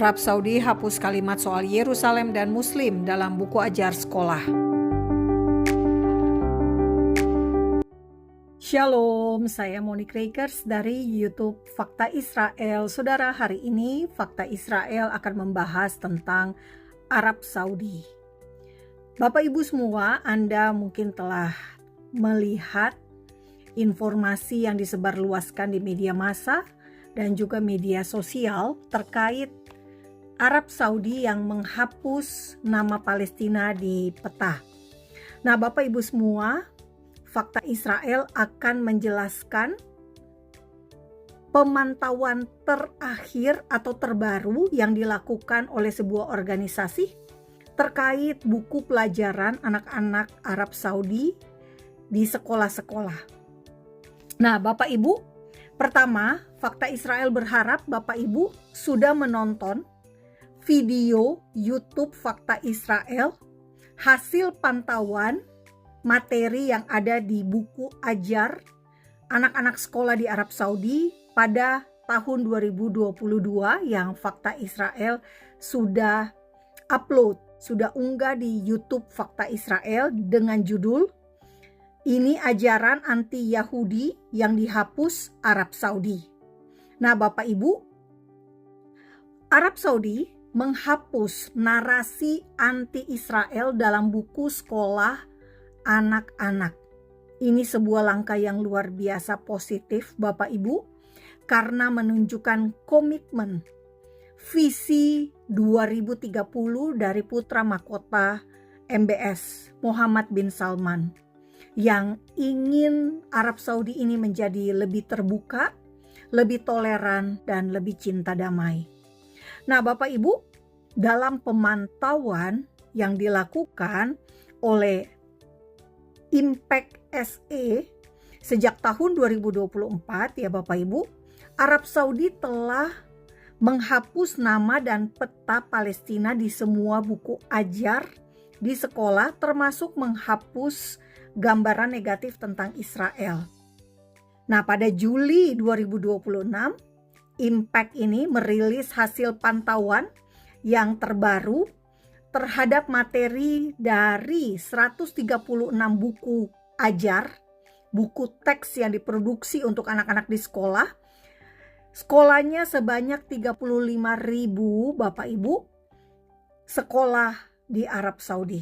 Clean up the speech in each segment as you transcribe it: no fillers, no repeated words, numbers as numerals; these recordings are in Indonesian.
Arab Saudi hapus kalimat soal Yerusalem dan Muslim dalam buku ajar sekolah. Shalom, saya Monique Rakers dari YouTube Fakta Israel. Saudara, hari ini Fakta Israel akan membahas tentang Arab Saudi. Bapak Ibu semua, Anda mungkin telah melihat informasi yang disebarluaskan di media massa dan juga media sosial terkait Arab Saudi yang menghapus nama Palestina di peta. Nah, Bapak Ibu semua, Fakta Israel akan menjelaskan pemantauan terakhir atau terbaru yang dilakukan oleh sebuah organisasi terkait buku pelajaran anak-anak Arab Saudi di sekolah-sekolah. Nah, Bapak Ibu, pertama, Fakta Israel berharap Bapak Ibu sudah menonton video YouTube Fakta Israel hasil pantauan materi yang ada di buku ajar anak-anak sekolah di Arab Saudi pada tahun 2022 yang Fakta Israel sudah upload, sudah unggah di YouTube Fakta Israel dengan judul "Ini Ajaran Anti-Yahudi yang Dihapus Arab Saudi". Nah, Bapak Ibu, Arab Saudi menghapus narasi anti-Israel dalam buku sekolah anak-anak. Ini sebuah langkah yang luar biasa positif, Bapak Ibu, karena menunjukkan komitmen visi 2030 dari putra mahkota MBS Muhammad bin Salman yang ingin Arab Saudi ini menjadi lebih terbuka, lebih toleran, dan lebih cinta damai. Nah, Bapak Ibu, dalam pemantauan yang dilakukan oleh Impact SE sejak tahun 2024 ya Bapak Ibu, Arab Saudi telah menghapus nama dan peta Palestina di semua buku ajar di sekolah, termasuk menghapus gambaran negatif tentang Israel. Nah, pada Juli 2026, Impact ini merilis hasil pantauan yang terbaru terhadap materi dari 136 buku ajar, buku teks yang diproduksi untuk anak-anak di sekolah. Sekolahnya sebanyak 35.000 Bapak Ibu sekolah di Arab Saudi.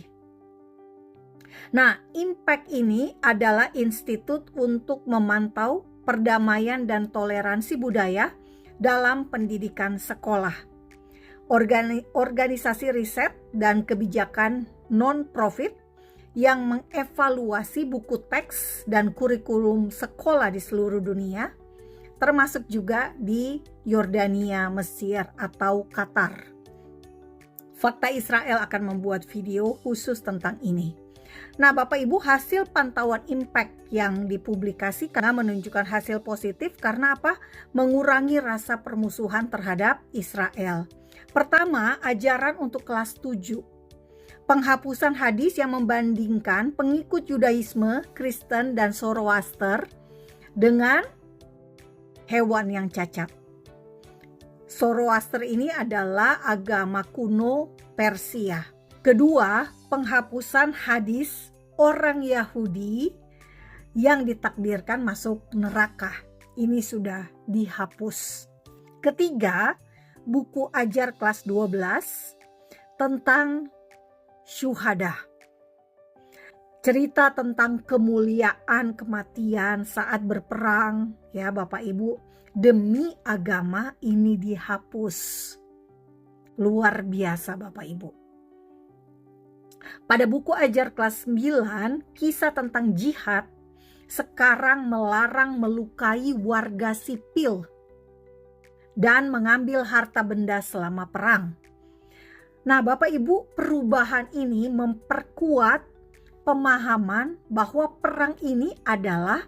Nah, Impact ini adalah institut untuk memantau perdamaian dan toleransi budaya dalam pendidikan sekolah. Organisasi riset dan kebijakan non-profit yang mengevaluasi buku teks dan kurikulum sekolah di seluruh dunia, termasuk juga di Yordania, Mesir, atau Qatar. Fakta Israel akan membuat video khusus tentang ini. Nah, Bapak Ibu, hasil pantauan Impact yang dipublikasikan menunjukkan hasil positif karena apa? Mengurangi rasa permusuhan terhadap Israel. Pertama, ajaran untuk kelas 7. Penghapusan hadis yang membandingkan pengikut Yudaisme, Kristen, dan Zoroaster dengan hewan yang cacat. Zoroaster ini adalah agama kuno Persia. Kedua, penghapusan hadis orang Yahudi yang ditakdirkan masuk neraka. Ini sudah dihapus. Ketiga, buku ajar kelas 12 tentang syuhada. Cerita tentang kemuliaan kematian saat berperang, ya Bapak Ibu, demi agama ini dihapus. Luar biasa Bapak Ibu. Pada buku ajar kelas 9, kisah tentang jihad sekarang melarang melukai warga sipil dan mengambil harta benda selama perang. Nah, Bapak Ibu, perubahan ini memperkuat pemahaman bahwa perang ini adalah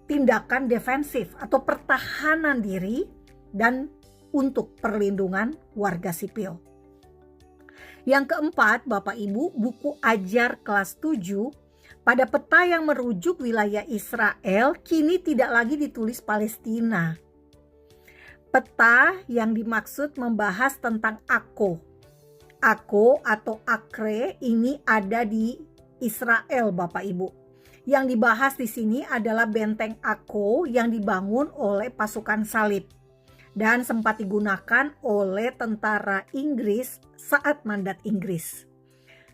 tindakan defensif atau pertahanan diri dan untuk perlindungan warga sipil. Yang keempat, Bapak Ibu, buku ajar kelas 7 pada peta yang merujuk wilayah Israel kini tidak lagi ditulis Palestina. Peta yang dimaksud membahas tentang Akko. Akko atau Akre ini ada di Israel, Bapak Ibu. Yang dibahas di sini adalah benteng Akko yang dibangun oleh pasukan salib dan sempat digunakan oleh tentara Inggris saat mandat Inggris.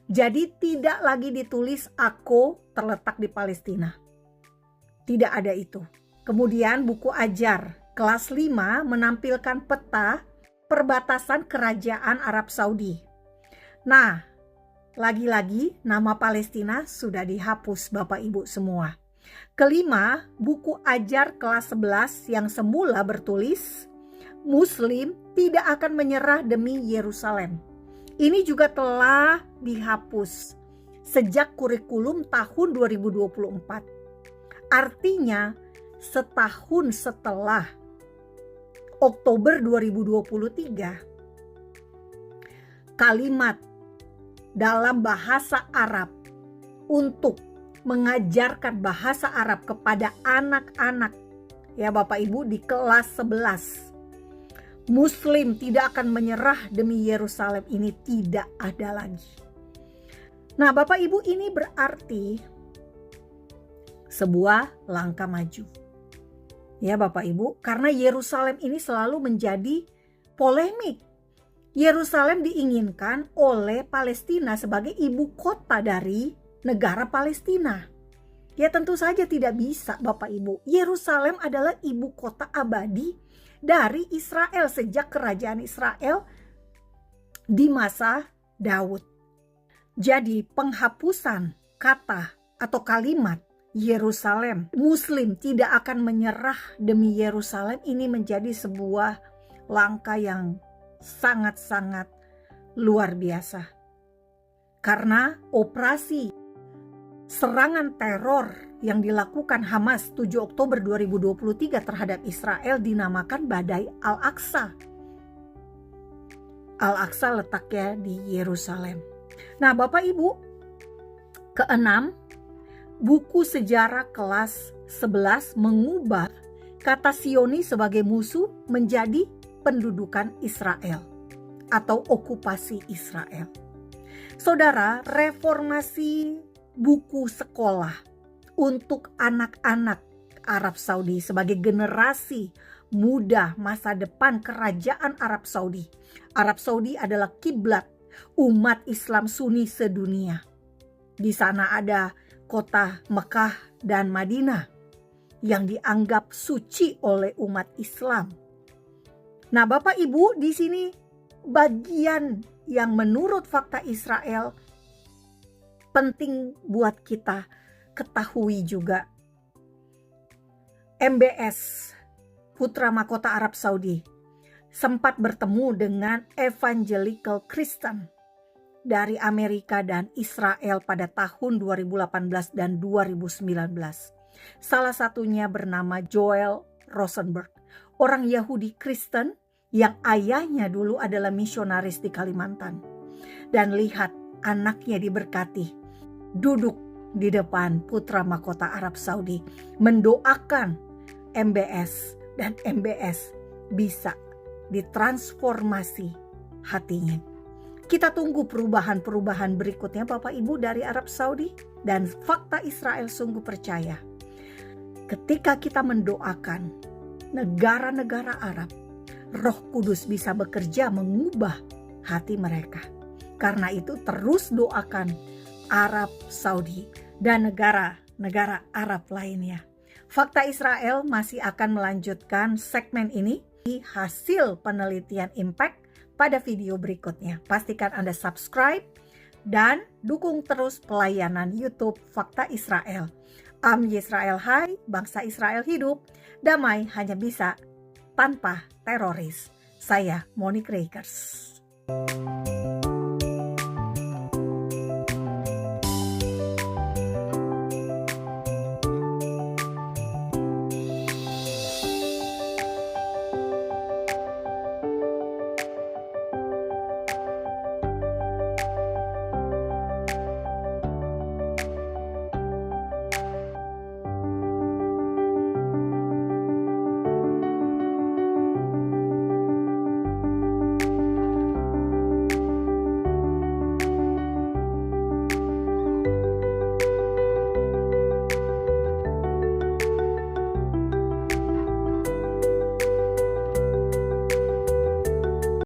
Jadi tidak lagi ditulis Akko terletak di Palestina. Tidak ada itu. Kemudian buku ajar kelas 5 menampilkan peta perbatasan kerajaan Arab Saudi. Nah, lagi-lagi nama Palestina sudah dihapus Bapak Ibu semua. Kelima, buku ajar kelas 11 yang semula bertulis Muslim tidak akan menyerah demi Yerusalem. Ini juga telah dihapus sejak kurikulum tahun 2024. Artinya setahun setelah Oktober 2023, kalimat dalam bahasa Arab untuk mengajarkan bahasa Arab kepada anak-anak, ya Bapak Ibu, di kelas 11, Muslim tidak akan menyerah demi Yerusalem, ini tidak ada lagi. Nah Bapak Ibu, ini berarti sebuah langkah maju, ya Bapak Ibu, karena Yerusalem ini selalu menjadi polemik. Yerusalem diinginkan oleh Palestina sebagai ibu kota dari negara Palestina. Ya tentu saja tidak bisa Bapak Ibu. Yerusalem adalah ibu kota abadi dari Israel sejak kerajaan Israel di masa Daud. Jadi penghapusan kata atau kalimat Yerusalem, Muslim tidak akan menyerah demi Yerusalem, ini menjadi sebuah langkah yang sangat-sangat luar biasa. Karena operasi serangan teror yang dilakukan Hamas 7 Oktober 2023 terhadap Israel dinamakan Badai Al-Aqsa. Al-Aqsa letaknya di Yerusalem. Nah Bapak Ibu, keenam, buku sejarah kelas 11 mengubah kata Sioni sebagai musuh menjadi pendudukan Israel atau okupasi Israel. Saudara, reformasi buku sekolah untuk anak-anak Arab Saudi sebagai generasi muda masa depan kerajaan Arab Saudi. Arab Saudi adalah kiblat umat Islam Sunni sedunia. Di sana ada kota Mekah dan Madinah yang dianggap suci oleh umat Islam. Nah, Bapak Ibu, di sini bagian yang menurut fakta Israel penting buat kita ketahui juga. MBS, putra mahkota Arab Saudi, sempat bertemu dengan evangelical Kristen dari Amerika dan Israel pada tahun 2018 dan 2019. Salah satunya bernama Joel Rosenberg, orang Yahudi Kristen yang ayahnya dulu adalah misionaris di Kalimantan. Dan lihat anaknya diberkati, duduk di depan putra mahkota Arab Saudi, mendoakan MBS, dan MBS bisa ditransformasi hatinya. Kita tunggu perubahan-perubahan berikutnya Bapak Ibu dari Arab Saudi, dan fakta Israel sungguh percaya. Ketika kita mendoakan negara-negara Arab, Roh Kudus bisa bekerja mengubah hati mereka. Karena itu terus doakan Arab Saudi dan negara-negara Arab lainnya. Fakta Israel masih akan melanjutkan segmen ini di hasil penelitian impact pada video berikutnya. Pastikan Anda subscribe dan dukung terus pelayanan YouTube Fakta Israel. Am Yisrael Hai, bangsa Israel hidup, damai hanya bisa tanpa teroris. Saya Monique Rakers.